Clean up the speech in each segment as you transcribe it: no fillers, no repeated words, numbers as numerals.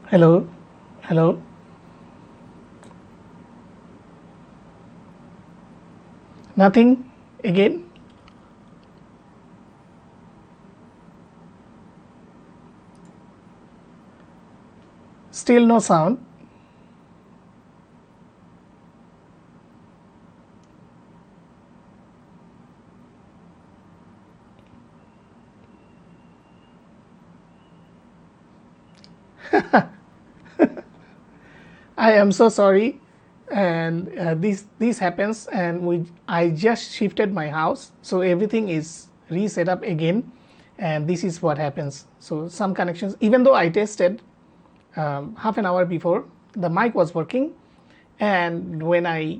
Hello, hello. Nothing again. Still no sound. I am so sorry, and this happens, and I just shifted my house, so everything is reset up again, and this is what happens. So some connections, even though I tested half an hour before, the mic was working, and when I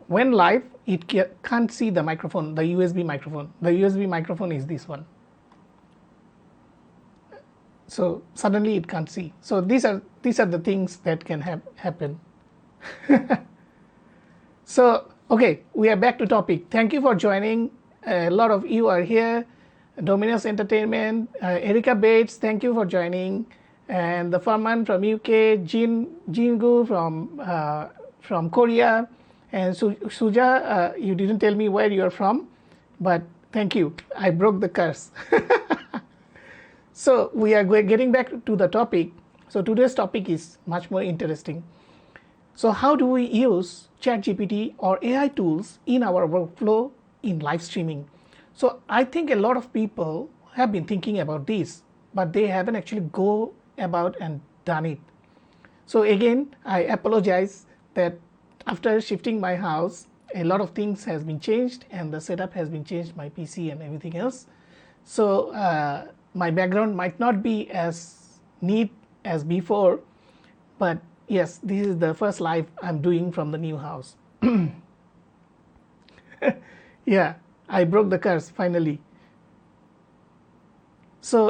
went live, it can't see the microphone, the USB microphone. The USB microphone is this one. So suddenly it can't see. So these are the things that can happen. So okay, we are back to topic. Thank you for joining. A lot of you are here. Dominus Entertainment, Erika Bates, thank you for joining, and the Farman from UK, Jingu from Korea, and Suja. You didn't tell me where you are from, but thank you. I broke the curse. So we are getting back to the topic. So today's topic is much more interesting. So how do we use ChatGPT or AI tools in our workflow in live streaming? So I think a lot of people have been thinking about this, but they haven't actually go about and done it. So again, I apologize that after shifting my house, a lot of things has been changed and the setup has been changed, my PC and everything else. So my background might not be as neat as before, but yes, this is the first live I'm doing from the new house. Yeah, I broke the curse finally. So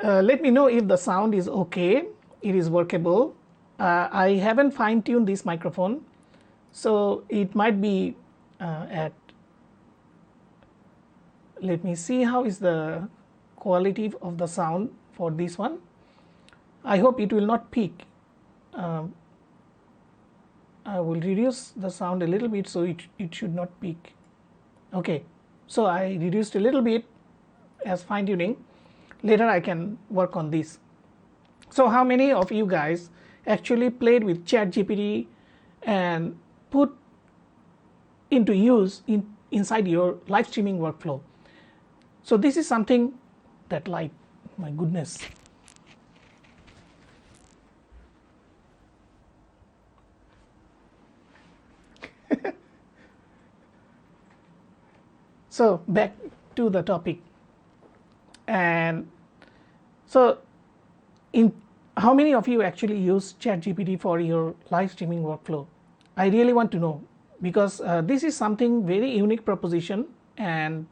let me know if the sound is okay, it is workable. I haven't fine-tuned this microphone, so it might be at, let me see how is the quality of the sound for this one. I hope it will not peak. I will reduce the sound a little bit, so it should not peak. Okay, so I reduced a little bit as fine tuning. Later I can work on this. So how many of you guys actually played with ChatGPT and put into use inside your live streaming workflow? So this is something that, like, my goodness. So back to the topic, and so in how many of you actually use ChatGPT for your live streaming workflow? I really want to know, because this is something very unique proposition, and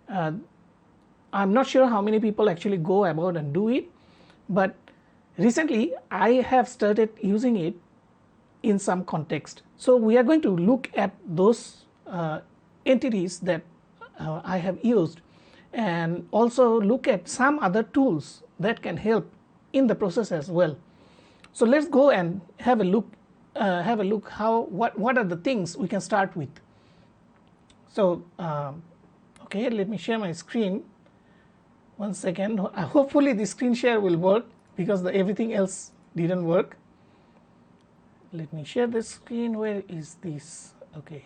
I'm not sure how many people actually go about and do it, but recently I have started using it in some context. So we are going to look at those entities that I have used, and also look at some other tools that can help in the process as well. So let's go and have a look. What are the things we can start with. So okay, let me share my screen. One second. Hopefully the screen share will work, because everything else didn't work. Let me share the screen. Where is this? Okay,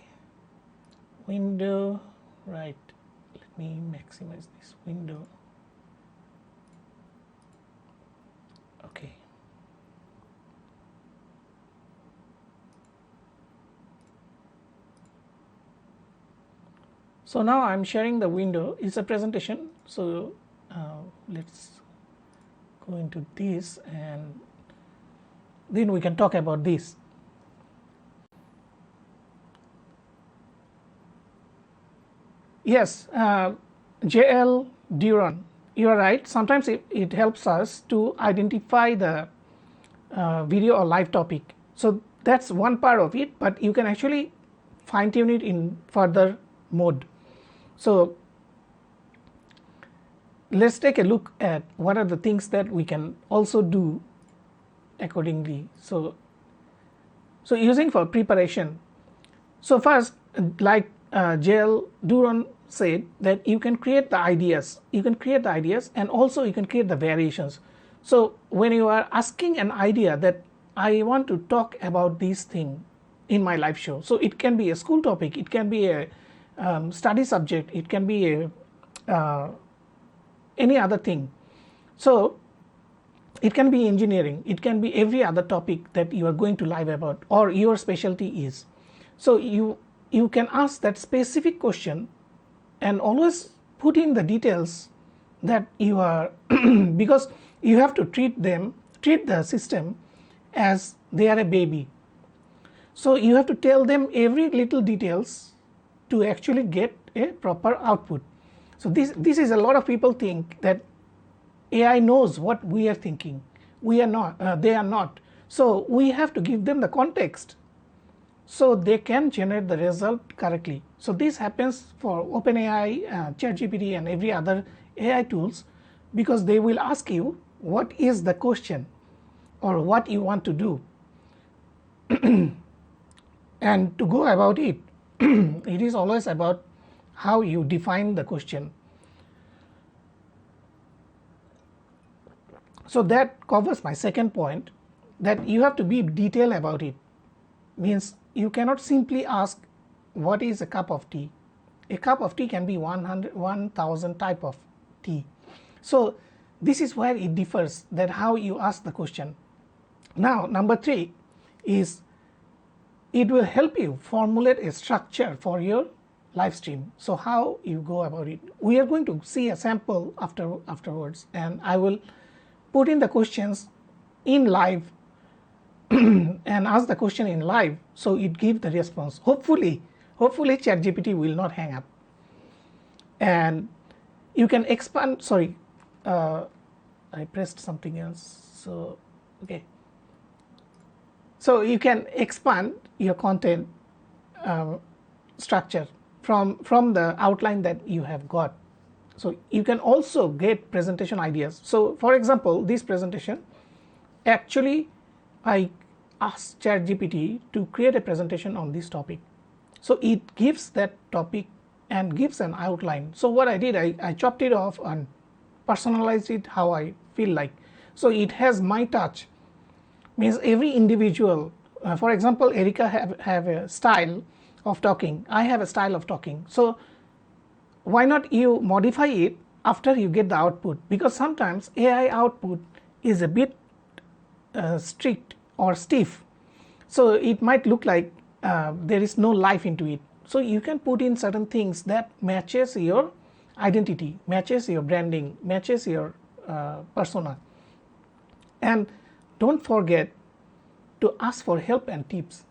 window, right. Let me maximize this window. Okay. So now I'm sharing the window. It's a presentation. So let's go into this, and then we can talk about this. Yes, JL Duran, you are right. Sometimes it helps us to identify the video or live topic. So that's one part of it, but you can actually fine tune it in further mode. So let's take a look at what are the things that we can also do accordingly. So using for preparation. So first, like J.L. Duron said, that you can create the ideas, and also you can create the variations. So when you are asking an idea that I want to talk about this thing in my live show, so it can be a school topic, it can be a study subject, it can be a any other thing. So it can be engineering, it can be every other topic that you are going to live about or your specialty is. So you can ask that specific question and always put in the details that you are because you have to treat the system as they are a baby. So you have to tell them every little details to actually get a proper output. So this is a lot of people think that AI knows what we are thinking. We are not, they are not. So we have to give them the context so they can generate the result correctly. So this happens for OpenAI, ChatGPT and every other AI tools, because they will ask you what is the question or what you want to do and to go about it. It is always about how you define the question. So that covers my second point, that you have to be detailed about it. Means you cannot simply ask what is a cup of tea. A cup of tea can be 1,000 type of tea. So this is where it differs, that how you ask the question. Now number 3 is it will help you formulate a structure for your live stream. So how you go about it, we are going to see a sample afterwards, and I will put in the questions in live and ask the question in live, so it gives the response. Hopefully ChatGPT will not hang up, and you can expand. Sorry, I pressed something else. So okay, so you can expand your content structure from the outline that you have got. So you can also get presentation ideas. So for example, this presentation, actually I asked ChatGPT to create a presentation on this topic. So it gives that topic and gives an outline. So what I did, I chopped it off and personalized it how I feel like. So it has my touch. Means every individual, for example, Erica have a style of talking, I have a style of talking. So why not you modify it after you get the output, because sometimes AI output is a bit strict or stiff, so it might look like there is no life into it. So you can put in certain things that matches your identity, matches your branding, matches your persona. And don't forget to ask for help and tips.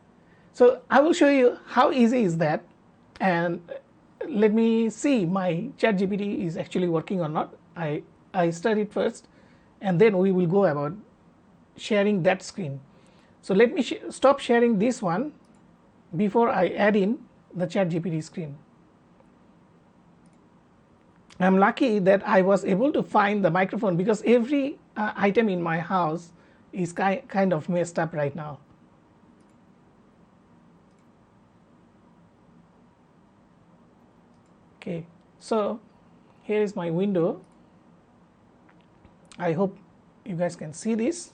So I will show you how easy is that, and let me see my ChatGPT is actually working or not. I start it first, and then we will go about sharing that screen. So let me stop sharing this one before I add in the ChatGPT screen. I'm lucky that I was able to find the microphone, because every item in my house is kind of messed up right now. Okay, so here is my window. I hope you guys can see this.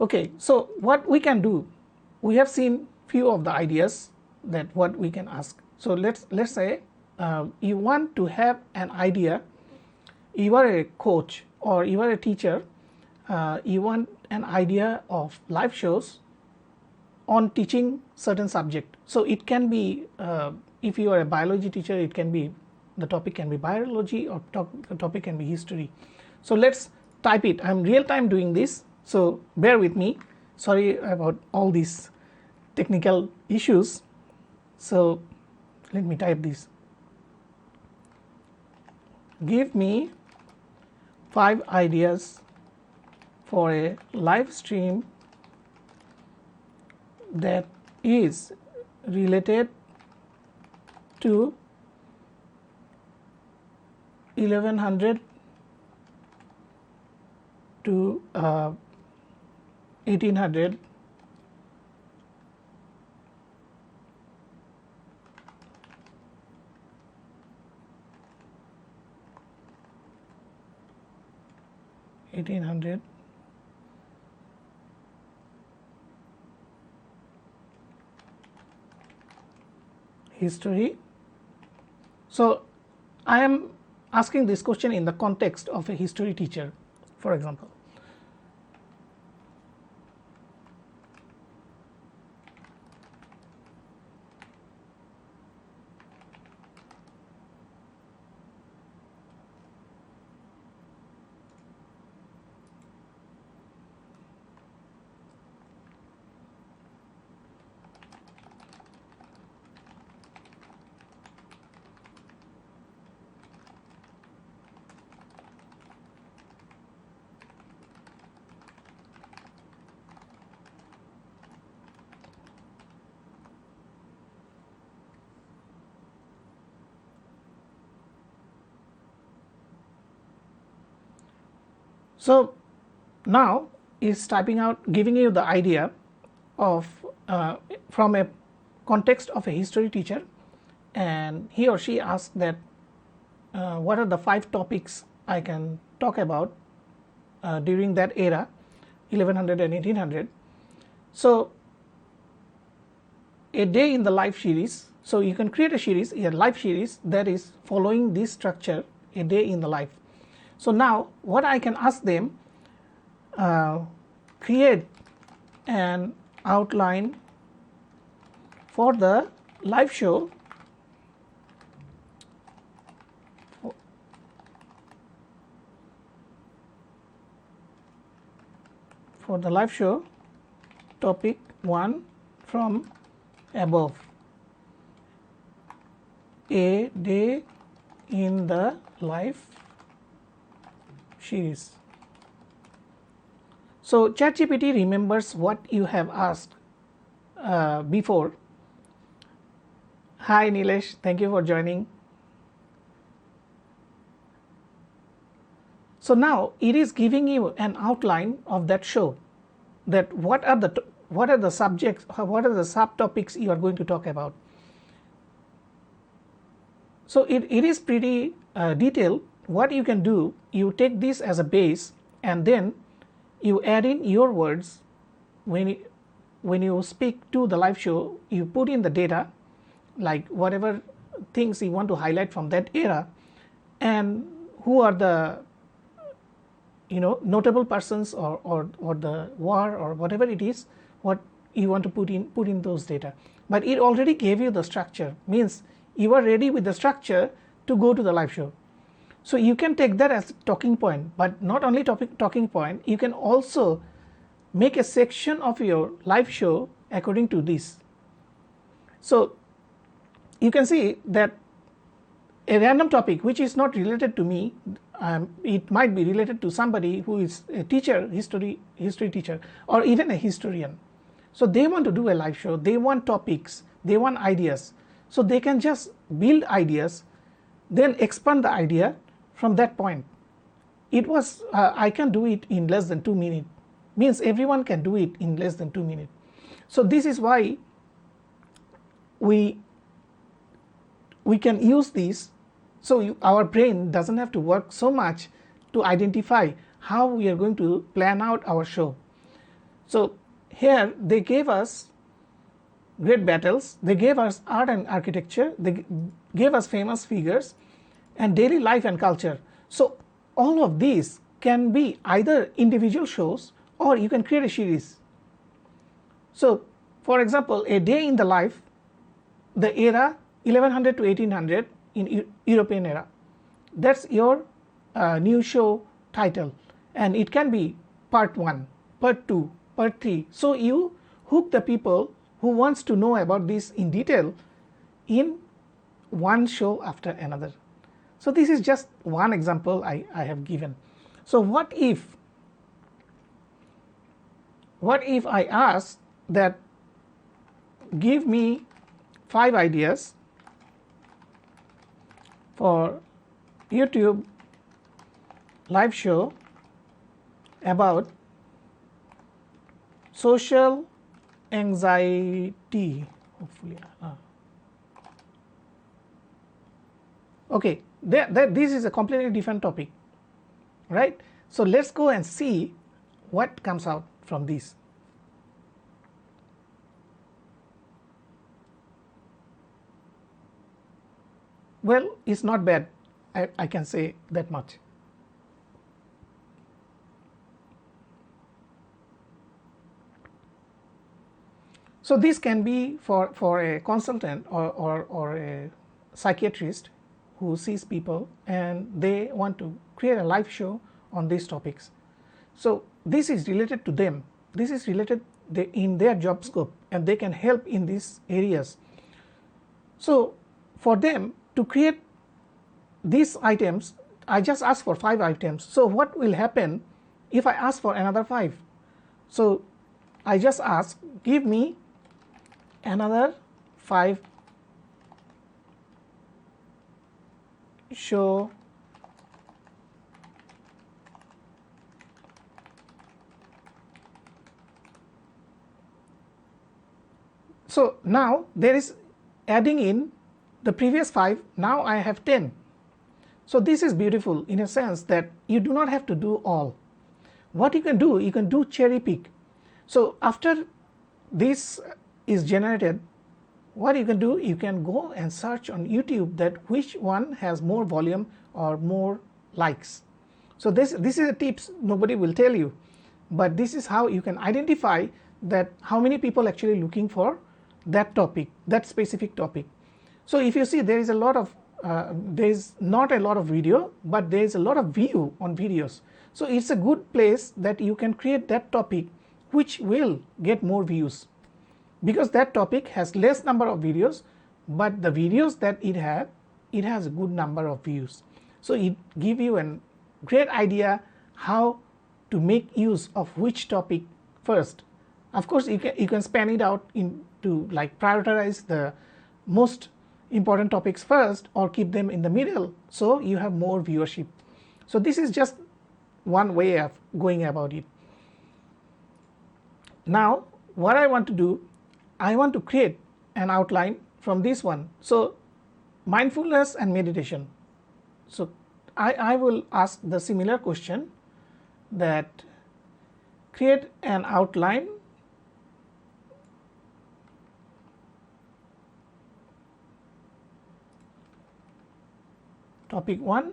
Okay, so what we can do, we have seen few of the ideas that what we can ask. So let's say you want to have an idea, you are a coach or you are a teacher, you want an idea of live shows on teaching certain subject. So it can be, if you are a biology teacher, it can be, the topic can be biology, or the topic can be history. So let's type it. I'm real time doing this, so bear with me. Sorry about all these technical issues. So let me type this. Give me 5 ideas for a live stream that is related to 1100 to 1800, history. So I am asking this question in the context of a history teacher, for example. So now is typing out, giving you the idea of from a context of a history teacher, and he or she asks that what are the 5 topics I can talk about during that era, 1100 and 1800. So a day in the life series, so you can create a life series that is following this structure, a day in the life. So now what I can ask them, create an outline for the live show topic 1 from above, a day in the life series. So ChatGPT remembers what you have asked before. Hi Nilesh, thank you for joining. So now it is giving you an outline of that show, that what are the subjects, what are the subtopics you are going to talk about. So it is pretty detailed. What you can do, you take this as a base and then you add in your words. When you speak to the live show, you put in the data, like whatever things you want to highlight from that era, and who are the notable persons or the war or whatever it is, what you want to put in those data. But it already gave you the structure, means you are ready with the structure to go to the live show. So you can take that as a talking point, but not only talking point, you can also make a section of your live show according to this. So you can see that a random topic which is not related to me, it might be related to somebody who is a teacher, history teacher, or even a historian. So they want to do a live show, they want topics, they want ideas. So they can just build ideas, then expand the idea from that point. It was I can do it in less than 2 minutes, means everyone can do it in less than 2 minutes. So this is why we can use this. So our brain doesn't have to work so much to identify how we are going to plan out our show. So here they gave us great battles, they gave us art and architecture, they gave us famous figures and daily life and culture. So all of these can be either individual shows or you can create a series. So for example, a day in the life, the era 1100 to 1800 in European era, that's your new show title, and it can be part 1, part 2, part 3. So you hook the people who wants to know about this in detail in one show after another. So this is just one example I have given. So what if I ask that give me 5 ideas for YouTube live show about social anxiety. Hopefully, okay, this is a completely different topic, right? So let's go and see what comes out from this. Well, it's not bad, I can say that much. So this can be for a consultant or a psychiatrist who sees people and they want to create a live show on these topics. So this is related to them, this is related in their job scope, and they can help in these areas. So for them to create these items, I just ask for 5 items. So what will happen if I ask for another 5? So I just ask, give me another 5 show so now there is adding in the previous 5, now I have 10. So this is beautiful in a sense that you do not have to do all. What you can do cherry pick. So after this is generated, what you can do, you can go and search on YouTube that which one has more volume or more likes. So this is a tips nobody will tell you, but this is how you can identify that how many people actually looking for that topic, that specific topic. So if you see, there is a lot of there is not a lot of video, but there is a lot of view on videos. So it's a good place that you can create that topic which will get more views, because that topic has less number of videos, but the videos that it has a good number of views. So it give you a great idea how to make use of which topic first. Of course, you can span it out into like prioritize the most important topics first or keep them in the middle, so you have more viewership. So this is just one way of going about it. Now what I want to do, I want to create an outline from this one. So mindfulness and meditation. So I will ask the similar question, that create an outline topic 1,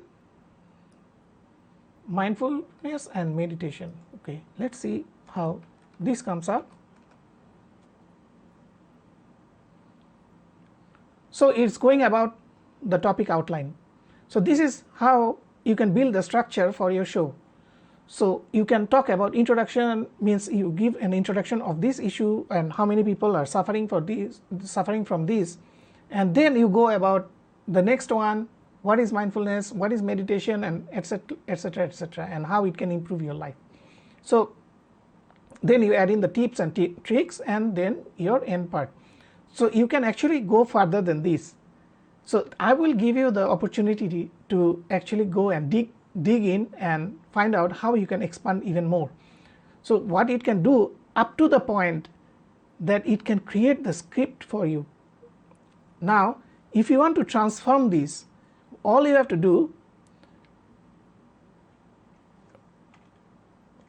mindfulness and meditation. Okay, let's see how this comes up. So it's going about the topic outline. So this is how you can build the structure for your show. So you can talk about introduction, means you give an introduction of this issue and how many people are suffering from this, and then you go about the next one, what is mindfulness, what is meditation, and etc etc etc, and how it can improve your life. So then you add in the tips and tricks, and then your end part. So you can actually go further than this. So I will give you the opportunity to actually go and dig in and find out how you can expand even more. So what it can do up to the point that it can create the script for you. Now if you want to transform this, all you have to do,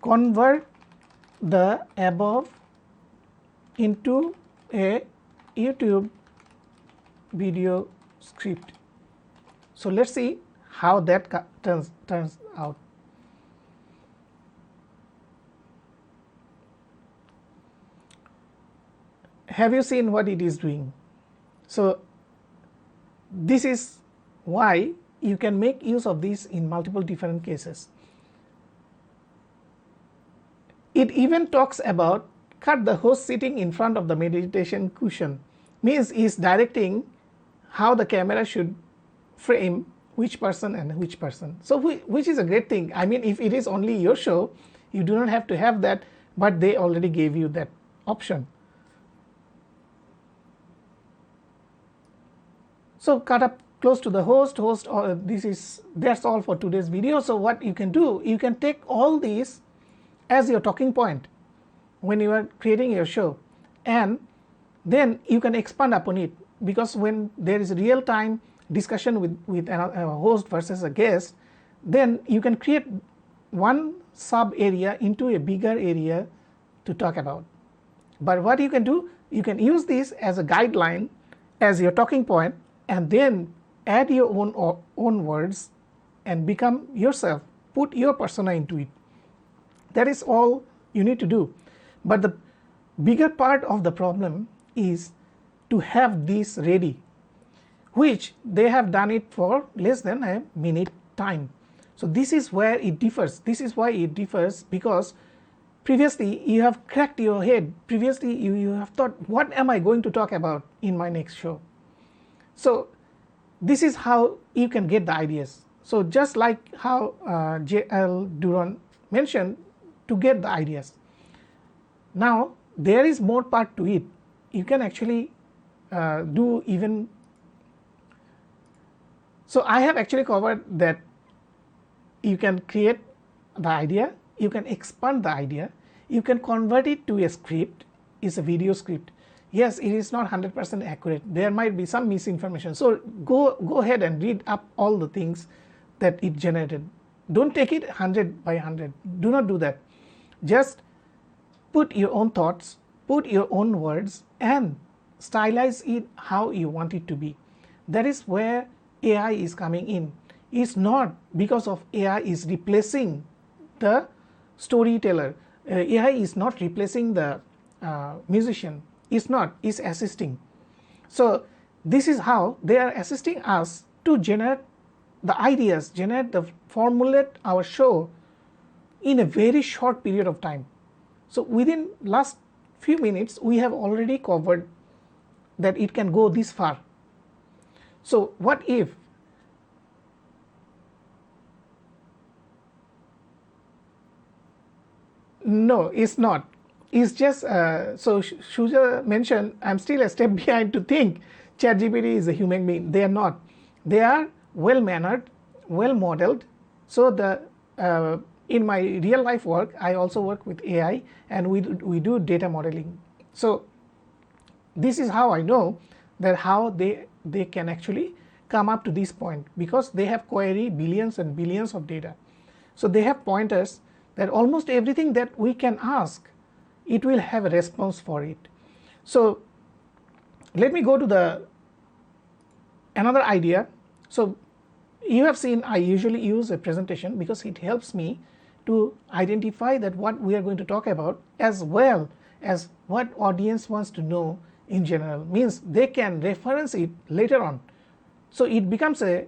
convert the above into a YouTube video script. So let's see how that turns out. Have you seen what it is doing? So this is why you can make use of this in multiple different cases. It even talks about cut the host sitting in front of the meditation cushion, means is directing how the camera should frame which person and which person. So which is a great thing. I mean, if it is only your show, you do not have to have that, but they already gave you that option. So cut up close to the host, that's all for today's video. So what you can do, you can take all these as your talking point when you are creating your show, and then you can expand upon it, because when there is real time discussion with a host versus a guest, then you can create one sub area into a bigger area to talk about. But what you can do, you can use this as a guideline, as your talking point, and then add your own words and become yourself, put your persona into it. That is all you need to do. But the bigger part of the problem is to have this ready, which they have done it for less than a minute time. So this is where it differs. This is why it differs, because previously you have cracked your head. Previously you have thought, what am I going to talk about in my next show? So this is how you can get the ideas. So just like how J.L. Duran mentioned, to get the ideas. Now there is more part to it. You can actually do even. So I have actually covered that you can create the idea, you can expand the idea, you can convert it to a script. It's a video script. Yes, it is not 100% accurate. There might be some misinformation. So go ahead and read up all the things that it generated. Don't take it 100 by 100. Do not do that. Just put your own thoughts, put your own words, and stylize it how you want it to be. That is where AI is coming in. It's not because of AI is replacing the storyteller. AI is not replacing the musician. It's not. It's assisting. So this is how they are assisting us to generate the ideas, formulate our show in a very short period of time. So within last few minutes, we have already covered that it can go this far. So what if no, it's not. It's just so Shuja mentioned, I'm still a step behind to think ChatGPT is a human being. They are not. They are well mannered, well modeled. So the in my real life work, I also work with AI, and we do data modeling. So this is how I know that how they can actually come up to this point, because they have queried billions and billions of data. So they have pointers that almost everything that we can ask, it will have a response for it. So let me go to the another idea. So you have seen I usually use a presentation because it helps me to identify that what we are going to talk about, as well as what audience wants to know in general, means they can reference it later on. So it becomes a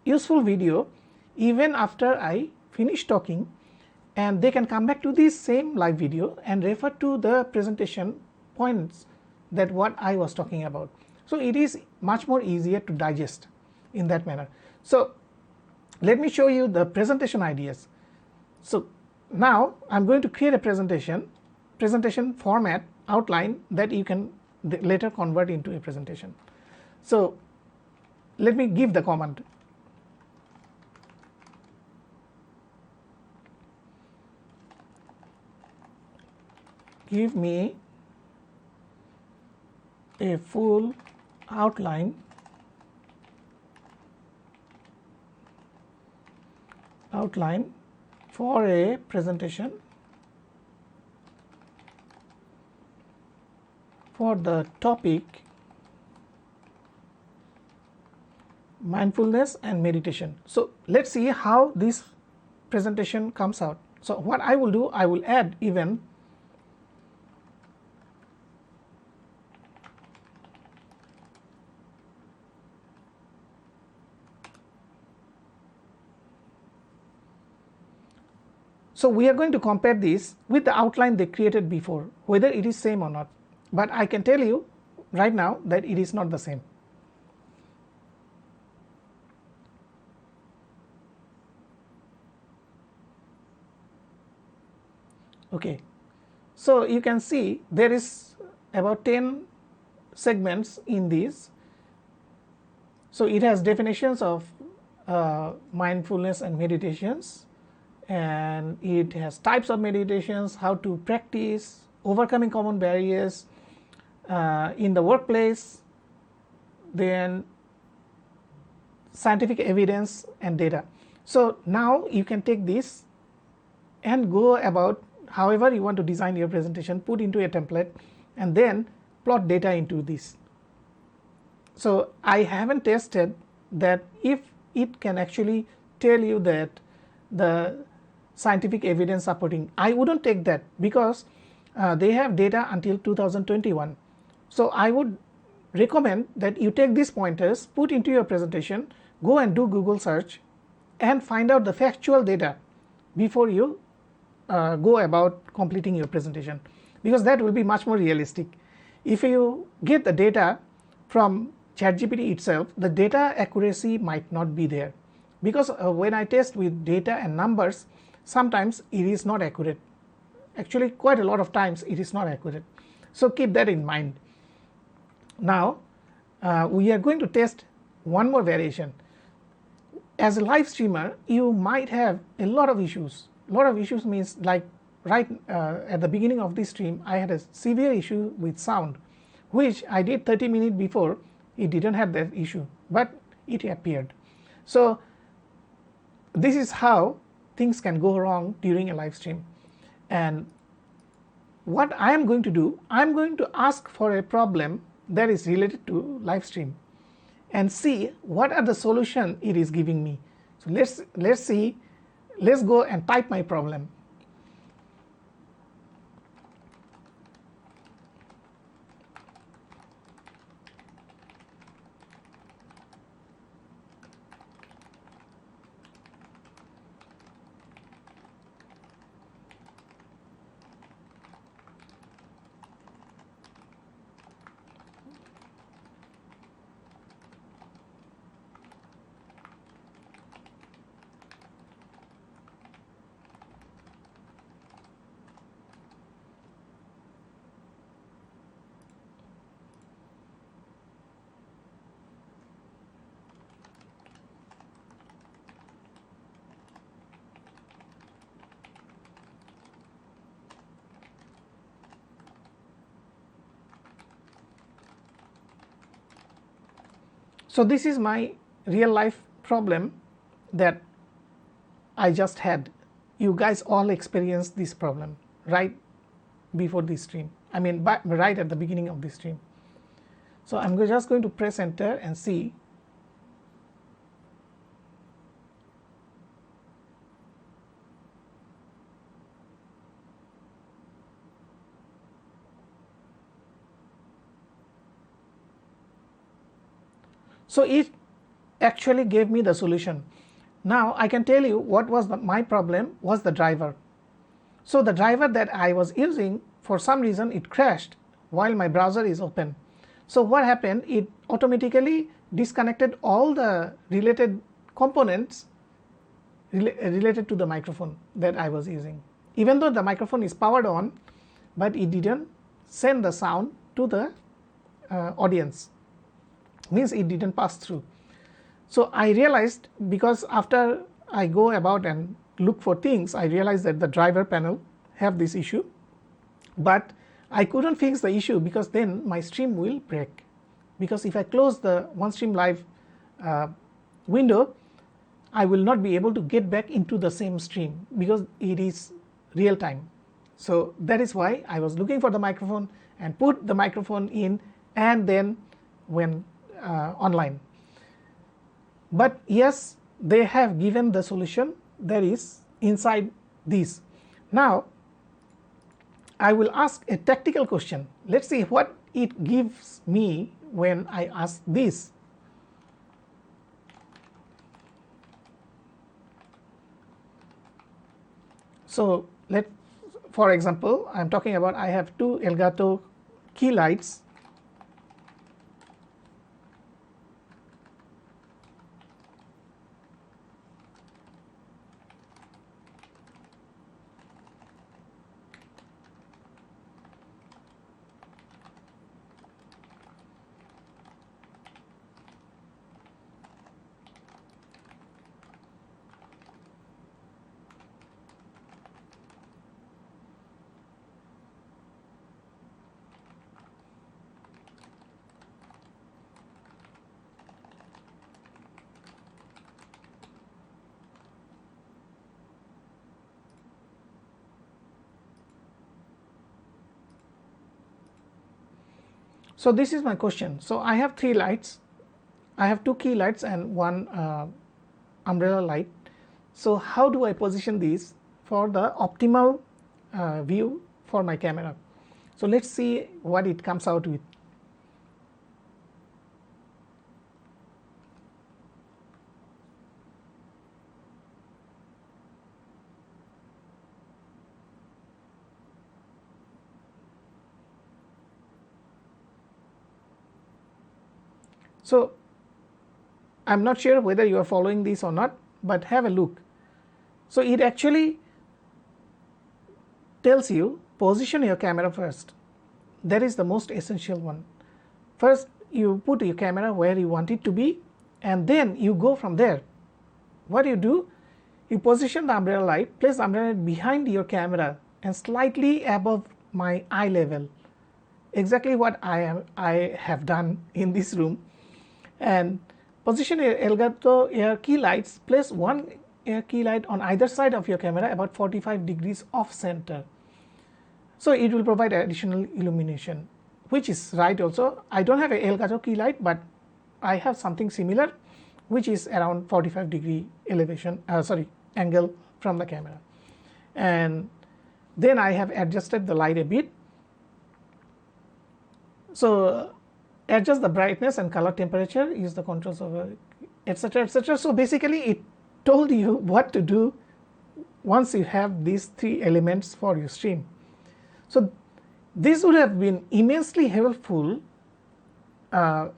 useful video even after I finish talking, and they can come back to this same live video and refer to the presentation points that what I was talking about. So it is much more easier to digest in that manner. So let me show you the presentation ideas. So now I'm going to create a presentation format outline that you can later convert into a presentation. So let me give the command. Give me a full outline for a presentation for the topic mindfulness and meditation. So let's see how this presentation comes out. So what I will do, I will add even So we are going to compare this with the outline they created before, whether it is same or not. But I can tell you right now that it is not the same. Okay, so you can see there is about 10 segments in this. So it has definitions of mindfulness and meditations, and it has types of meditations, how to practice, overcoming common barriers in the workplace, then scientific evidence and data. So now you can take this and go about however you want to design your presentation, put into a template, and then plot data into this. So I haven't tested that if it can actually tell you that the scientific evidence supporting. I wouldn't take that because they have data until 2021. So I would recommend that you take these pointers, put into your presentation, go and do Google search and find out the factual data before you go about completing your presentation, because that will be much more realistic. If you get the data from ChatGPT itself, the data accuracy might not be there, because when I test with data and numbers, sometimes it is not accurate. Actually, quite a lot of times it is not accurate. So keep that in mind. Now we are going to test one more variation. As a live streamer, you might have a lot of issues. A lot of issues means like right at the beginning of this stream, I had a severe issue with sound, which I did 30 minutes before. It didn't have that issue, but it appeared. So this is how things can go wrong during a live stream. And what I am going to do, I am going to ask for a problem that is related to live stream and see what are the solution it is giving me. So let's see, let's go and type my problem. So this is my real life problem that I just had. You guys all experienced this problem right before this stream. I mean right at the beginning of this stream. So I'm just going to press enter and see. So it actually gave me the solution. Now I can tell you what was my problem was the driver. So the driver that I was using, for some reason it crashed while my browser is open. So what happened, it automatically disconnected all the related components related to the microphone that I was using. Even though the microphone is powered on, but it didn't send the sound to the audience, means it didn't pass through. So I realized, because after I go about and look for things, I realized that the driver panel have this issue, but I couldn't fix the issue because then my stream will break. Because if I close the OneStream Live window, I will not be able to get back into the same stream because it is real time. So that is why I was looking for the microphone and put the microphone in and then went online. But yes, they have given the solution that is inside this. Now I will ask a tactical question. Let's see what it gives me when I ask this. So for example, I am talking about I have two Elgato key lights. So this is my question. So I have 3 lights. I have 2 key lights and 1 umbrella light. So how do I position these for the optimal view for my camera? So let's see what it comes out with. So I'm not sure whether you are following this or not, but have a look. So it actually tells you position your camera first. That is the most essential one. First you put your camera where you want it to be, and then you go from there. What you do, you position the umbrella light, place the umbrella light behind your camera and slightly above my eye level. Exactly what I have done in this room. And position your Elgato air key lights, place one air key light on either side of your camera about 45 degrees off center. So it will provide additional illumination, which is right also. I don't have a Elgato key light, but I have something similar, which is around 45 degree elevation, angle from the camera. And then I have adjusted the light a bit. So adjust the brightness and color temperature, use the controls of etc, etc. So basically it told you what to do once you have these 3 elements for your stream. So this would have been immensely helpful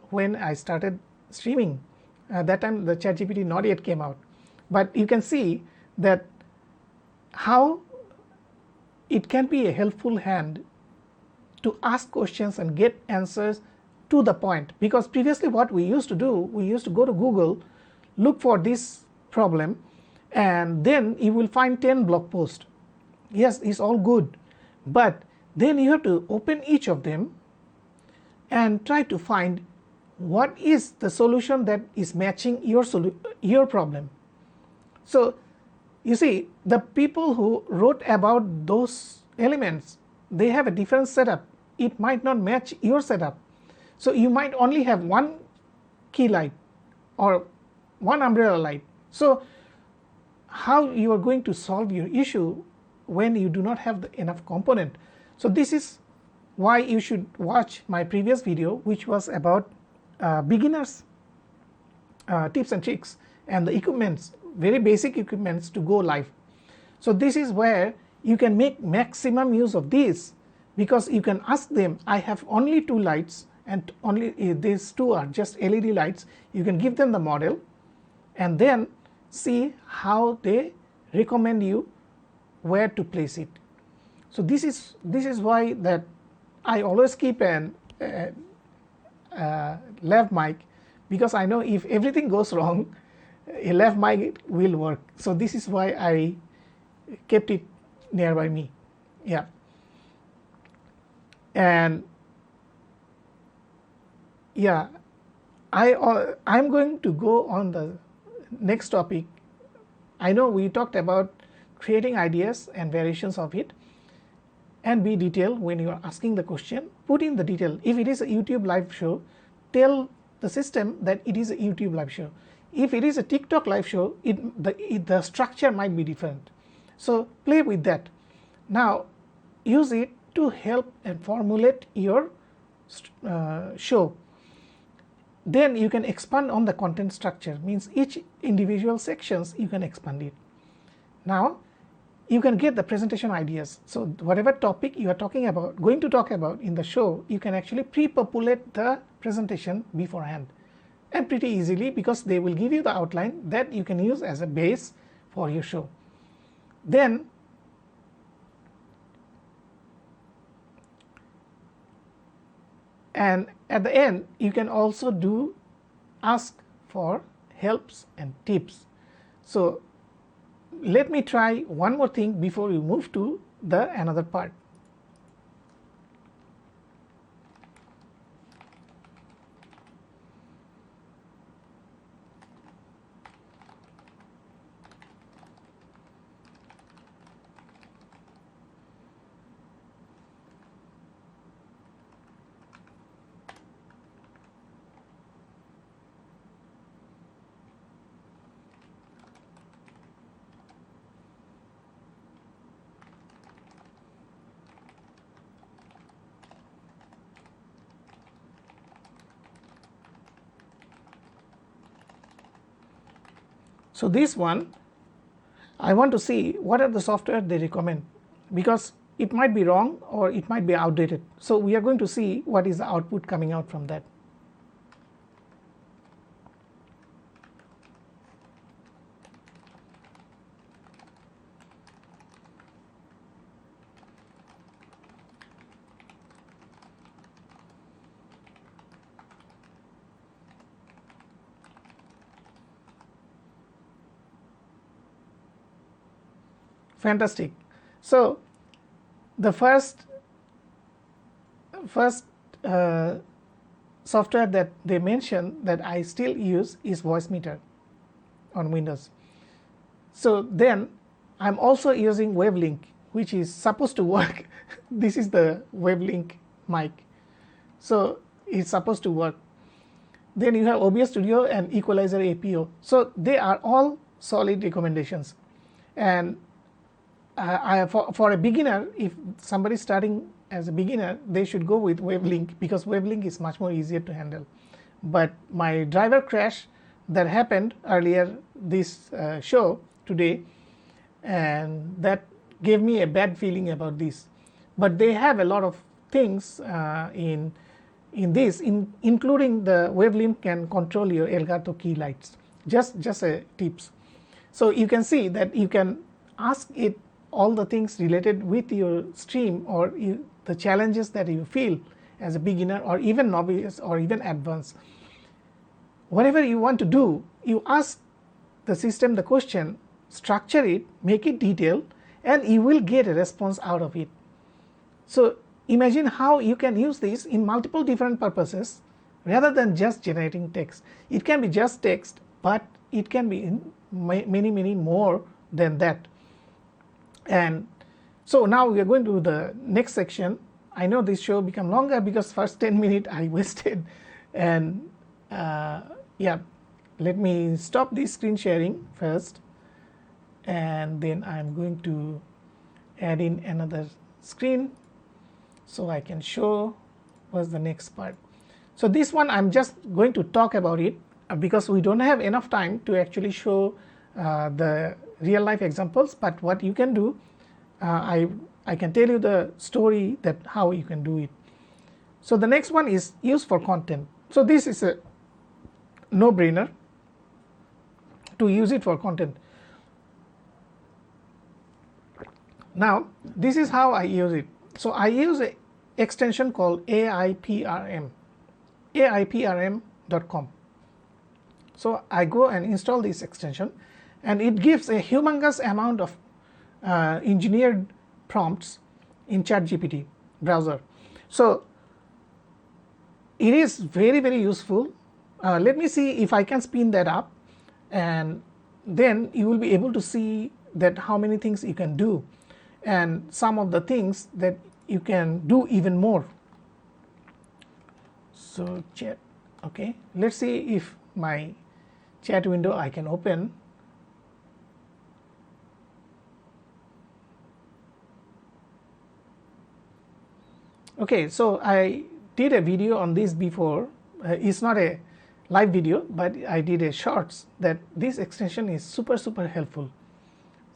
when I started streaming. At that time the ChatGPT not yet came out, but you can see that how it can be a helpful hand to ask questions and get answers to the point. Because previously what we used to do, we used to go to Google, look for this problem, and then you will find 10 blog posts. Yes, it's all good, but then you have to open each of them and try to find what is the solution that is matching your problem. So you see, the people who wrote about those elements, they have a different setup. It might not match your setup. So you might only have one key light or one umbrella light. So how you are going to solve your issue when you do not have enough component? So this is why you should watch my previous video, which was about beginners tips and tricks and the equipments, very basic equipments to go live. So this is where you can make maximum use of this, because you can ask them, I have only 2 lights and only these 2 are just LED lights. You can give them the model and then see how they recommend you where to place it. So this is why that I always keep an lav mic, because I know if everything goes wrong, a lav mic will work. So this is why I kept it nearby me. Yeah. And yeah, I'm going to go on the next topic. I know we talked about creating ideas and variations of it, and be detailed when you are asking the question. Put in the detail. If it is a YouTube live show, tell the system that it is a YouTube live show. If it is a TikTok live show, the structure might be different. So play with that. Now use it to help and formulate your show. Then you can expand on the content structure, means each individual sections you can expand it. Now you can get the presentation ideas. So whatever topic you are going to talk about in the show, you can actually pre-populate the presentation beforehand, and pretty easily, because they will give you the outline that you can use as a base for your show. Then and at the end you can also ask for helps and tips. So let me try one more thing before we move to the another part. So this one, I want to see what are the software they recommend, because it might be wrong or it might be outdated. So we are going to see what is the output coming out from that. Fantastic. So the first software that they mention that I still use is Voicemeeter on Windows. So then I'm also using Wavelink, which is supposed to work. This is the Wavelink mic, so it's supposed to work. Then you have OBS Studio and Equalizer APO. So they are all solid recommendations. And for a beginner, if somebody is starting as a beginner, they should go with Wavelink, because Wavelink is much more easier to handle. But my driver crash that happened earlier this show today, and that gave me a bad feeling about this. But they have a lot of things in this, including the Wavelink can control your Elgato key lights. Just a tips. So you can see that you can ask it all the things related with your stream, or the challenges that you feel as a beginner or even novice or even advanced. Whatever you want to do, you ask the system the question, structure it, make it detailed, and you will get a response out of it. So imagine how you can use this in multiple different purposes rather than just generating text. It can be just text, but it can be in many more than that. And so now we are going to the next section. I know this show become longer because first 10 minutes I wasted, and yeah, let me stop this screen sharing first, and then I'm going to add in another screen so I can show what's the next part. So this one I'm just going to talk about it because we don't have enough time to actually show the real life examples. But what you can do, I can tell you the story that how you can do it. So the next one is use for content. So this is a no-brainer to use it for content. Now this is how I use it. So I use an extension called AIPRM, aiprm.com. So I go and install this extension, and it gives a humongous amount of engineered prompts in ChatGPT browser. So it is very useful. Let me see if I can spin that up, and then you will be able to see that how many things you can do, and some of the things that you can do even more. So chat, okay, let's see if my chat window I can open. Okay, so I did a video on this before. It's not a live video, but I did a shorts that this extension is super helpful.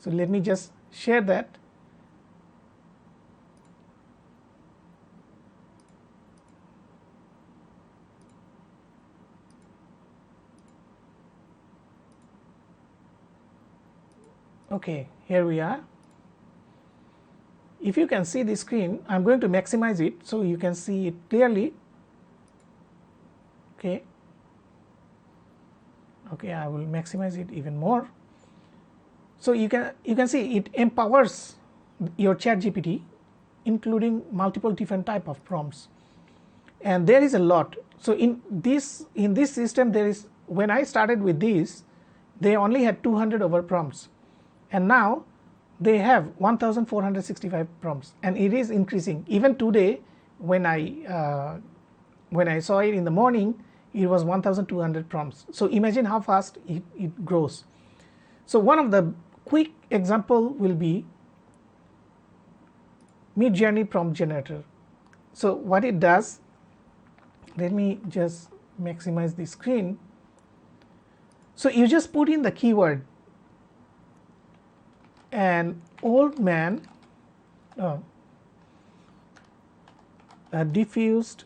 So let me just share that. Okay, here we are. If you can see the screen, I'm going to maximize it so you can see it clearly. Okay, I will maximize it even more. So you can see it empowers your ChatGPT, including multiple different type of prompts, and there is a lot. So in this system, there is, when I started with this, they only had 200 over prompts, and now they have 1465 prompts, and it is increasing. Even today, when I saw it in the morning, it was 1200 prompts. So imagine how fast it grows. So one of the quick example will be Midjourney prompt generator. So what it does, let me just maximize the screen. So you just put in the keyword an old man diffused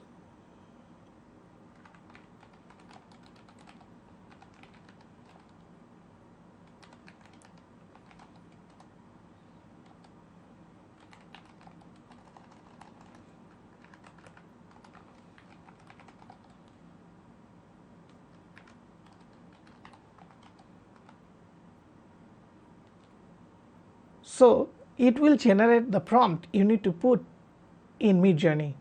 so it will generate the prompt you need to put in Midjourney.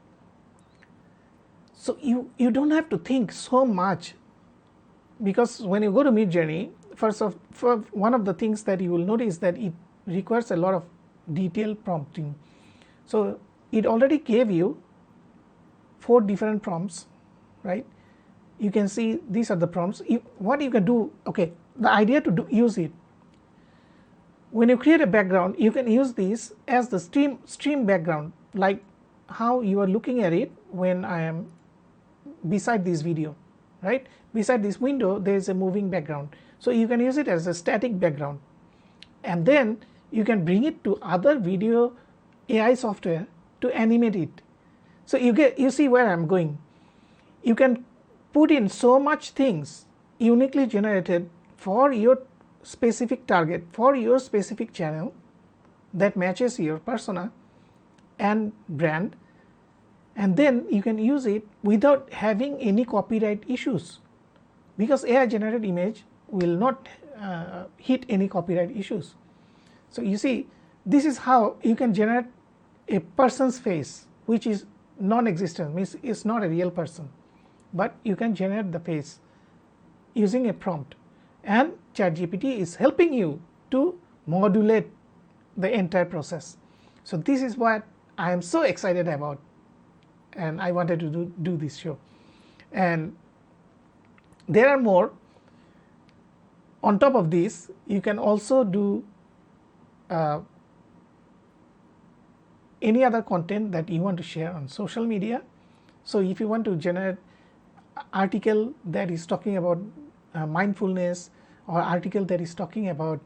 So you don't have to think so much, because when you go to Midjourney, one of the things that you will notice that it requires a lot of detailed prompting. So it already gave you 4 different prompts, right? You can see these are the prompts. What you can do, okay, the idea to use it, when you create a background, you can use this as the stream background, like how you are looking at it when I am beside this video, right? Beside this window there is a moving background, so you can use it as a static background, and then you can bring it to other video AI software to animate it. So you see where I am going. You can put in so much things uniquely generated for your specific target, for your specific channel that matches your persona and brand, and then you can use it without having any copyright issues, because AI generated image will not hit any copyright issues. So you see, this is how you can generate a person's face which is non-existent, means it's not a real person, but you can generate the face using a prompt, and ChatGPT is helping you to modulate the entire process. So this is what I am so excited about, and I wanted to do this show. And there are more. On top of this, you can also do any other content that you want to share on social media. So if you want to generate article that is talking about mindfulness, or article that is talking about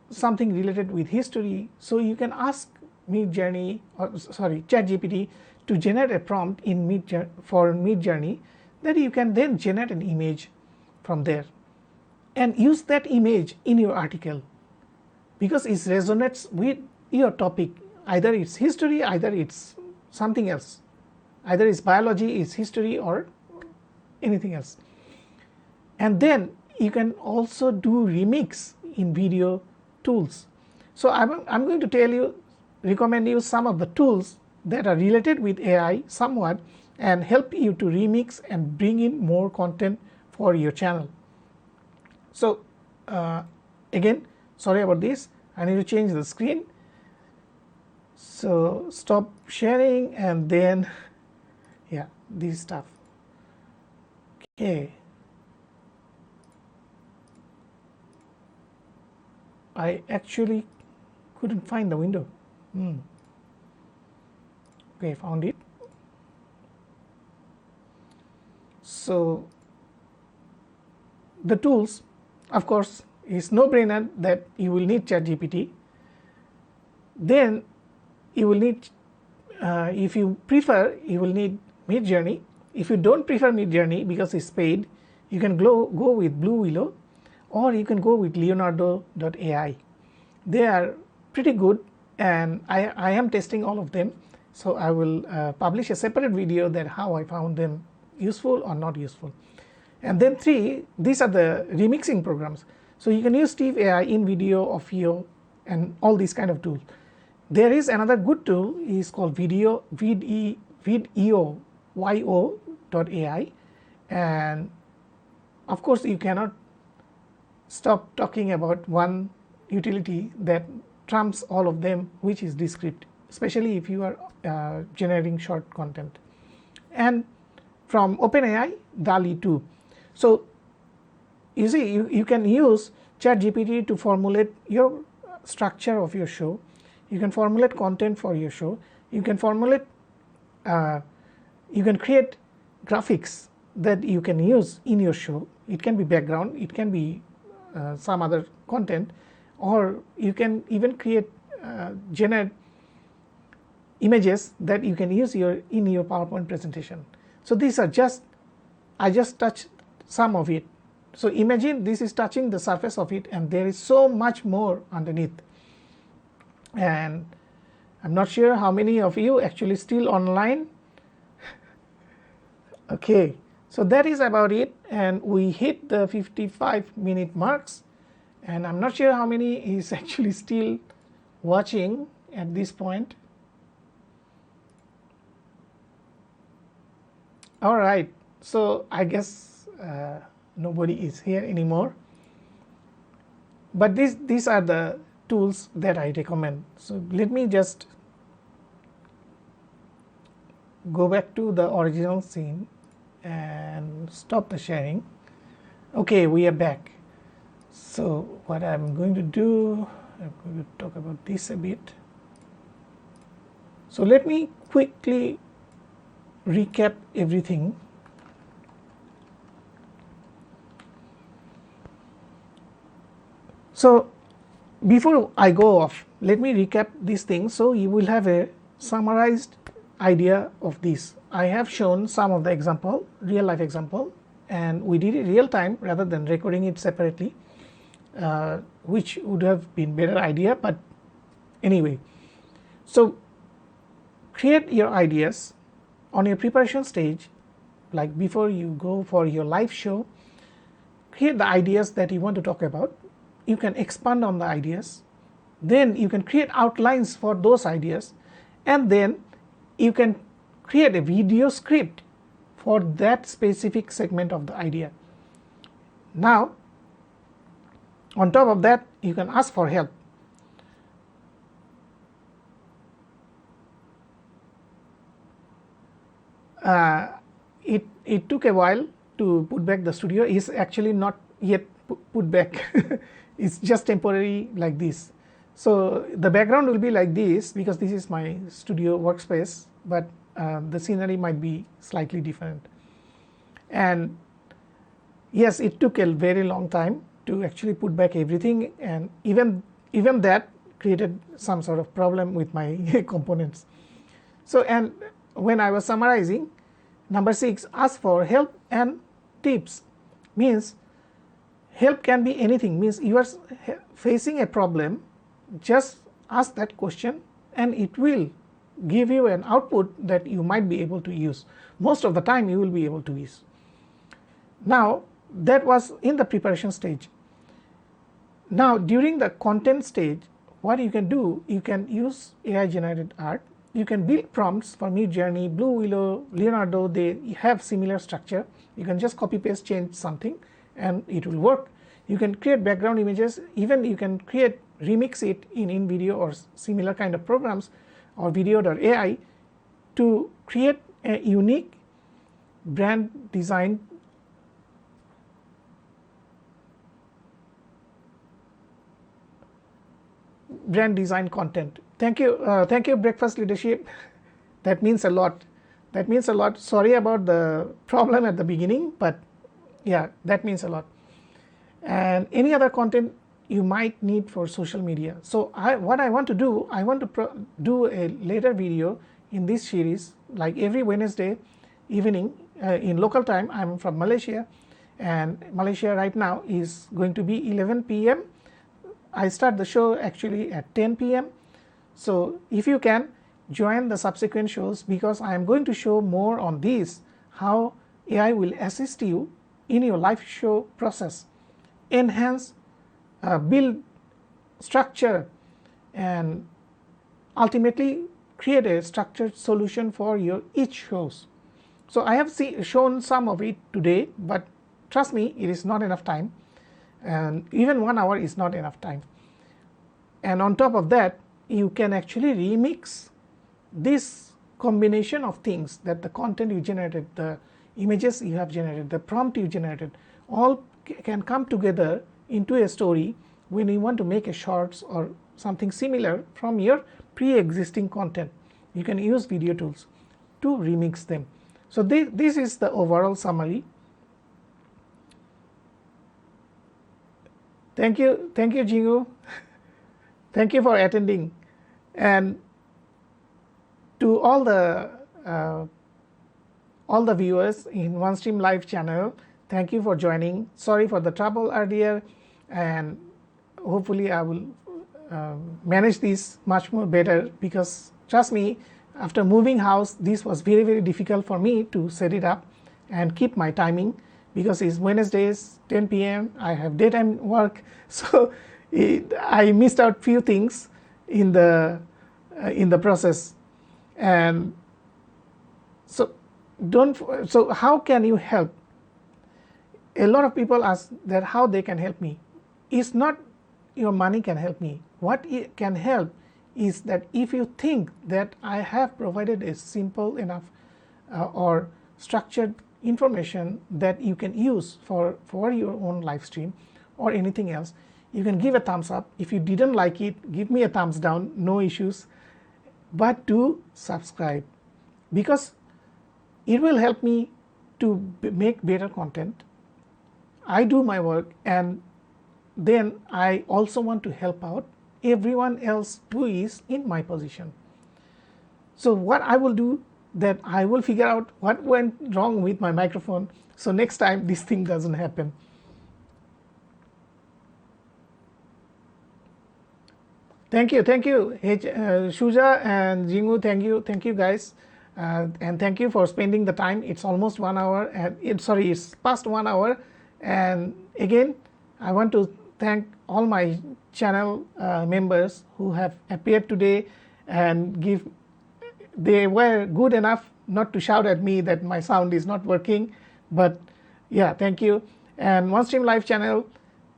something related with history, so you can ask ChatGPT to generate a prompt in for Midjourney, that you can then generate an image from there and use that image in your article, because it resonates with your topic. Either it's history, either it's something else, either it's biology, it's history, or anything else. And then you can also do remix in video tools. So I'm going to recommend you some of the tools that are related with AI somewhat, and help you to remix and bring in more content for your channel. So again, sorry about this, I need to change the screen. So stop sharing, and then yeah, this stuff. Okay, I actually couldn't find the window. Okay, found it. So the tools, of course, is no brainer that you will need ChatGPT. Then you will need, if you prefer, you will need Midjourney. If you don't prefer Midjourney because it's paid, you can go with Blue Willow, or you can go with Leonardo.ai. They are pretty good, and I am testing all of them. So I will publish a separate video that how I found them useful or not useful. And then 3, these are the remixing programs. So you can use Steve AI, in video, Ofio, and all these kind of tools. There is another good tool, is called Video.ai, and of course you cannot stop talking about one utility that trumps all of them, which is Descript, especially if you are generating short content. And from OpenAI, DALL-E 2. So you see, you can use ChatGPT to formulate your structure of your show. You can formulate content for your show. You can formulate, you can create graphics that you can use in your show. It can be background, it can be some other content, or you can even create generate images that you can use in your PowerPoint presentation. So these are just, I just touched some of it. So imagine this is touching the surface of it, and there is so much more underneath. And I'm not sure how many of you actually still online. Okay, so that is about it, and we hit the 55-minute marks, and I'm not sure how many is actually still watching at this point. All right, so I guess nobody is here anymore, but these are the tools that I recommend. So let me just go back to the original scene and stop the sharing. Okay, we are back. So what I'm going to do, I'm going to talk about this a bit. So let me quickly recap everything. So before I go off, let me recap these things so you will have a summarized idea of this. I have shown some of the example, real life example, and we did it real time rather than recording it separately, which would have been better idea, but anyway. So create your ideas on your preparation stage, like before you go for your live show. Create the ideas that you want to talk about. You can expand on the ideas, then you can create outlines for those ideas, and then you can create a video script for that specific segment of the idea. Now on top of that, you can ask for help. It took a while to put back the studio. Is actually not yet put back. It's just temporary like this. So the background will be like this because this is my studio workspace, but the scenery might be slightly different. And yes, it took a very long time to actually put back everything, and even that created some sort of problem with my components. So, and when I was summarizing, number 6, ask for help and tips, means help can be anything, means you are facing a problem, just ask that question and it will give you an output that you might be able to use. Most of the time you will be able to use. Now that was in the preparation stage. Now during the content stage, what you can do, you can use AI generated art. You can build prompts for Midjourney, Blue Willow, Leonardo. They have similar structure. You can just copy paste, change something and it will work. You can create background images, even you can create, remix it in InVideo or similar kind of programs, or video.ai, to create a unique brand design content. Thank you Breakfast Leadership. That means a lot. That means a lot. Sorry about the problem at the beginning, but yeah, that means a lot. And any other content you might need for social media. So what I want to do, I want to do a later video in this series, like every Wednesday evening in local time. I'm from Malaysia, and Malaysia right now is going to be 11 p.m. I start the show actually at 10 p.m. So if you can join the subsequent shows, because I am going to show more on this, how AI will assist you in your live show process, enhance, build structure, and ultimately create a structured solution for your each shows. So I have shown some of it today, but trust me, it is not enough time, and even 1 hour is not enough time. And on top of that, you can actually remix this combination of things, that the content you generated, the images you have generated, the prompt you generated, all can come together into a story when you want to make a shorts or something similar from your pre-existing content. You can use video tools to remix them. So this is the overall summary. Thank you Jingu. Thank you for attending. And to uh, all the viewers in OneStream Live channel, thank you for joining. Sorry for the trouble earlier, and hopefully I will manage this much more better, because trust me, after moving house, this was very difficult for me to set it up and keep my timing, because it's Wednesdays 10 p.m. I have daytime work, so I missed out few things in the process. And so so how can you help? A lot of people ask that how they can help me. It's not your money can help me. What it can help is that if you think that I have provided a simple enough or structured information that you can use for your own live stream or anything else, you can give a thumbs up. If you didn't like it, give me a thumbs down, no issues. But do subscribe, because it will help me to make better content. I do my work, and then I also want to help out everyone else who is in my position. So what I will do, that I will figure out what went wrong with my microphone, so next time this thing doesn't happen. Thank you, Shuja and Jingu, thank you guys, and thank you for spending the time. It's almost 1 hour, and it's past 1 hour, and again, I want to thank all my channel members who have appeared today and they were good enough not to shout at me that my sound is not working, but yeah, thank you. And OneStream Live channel,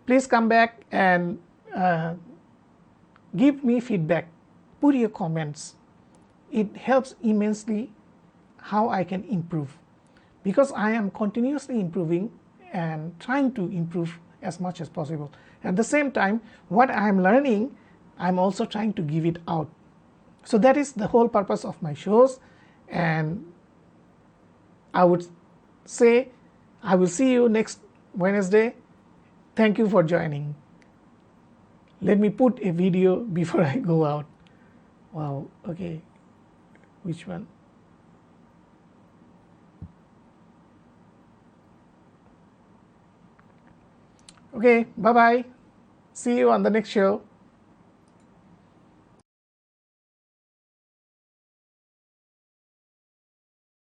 please come back and give me feedback, put your comments. It helps immensely how I can improve, because I am continuously improving and trying to improve as much as possible. At the same time, what I am learning, I'm also trying to give it out. So that is the whole purpose of my shows, and I would say I will see you next Wednesday. Thank you for joining. Let me put a video before I go out. Wow, okay, which one? Okay, bye bye. See you on the next show.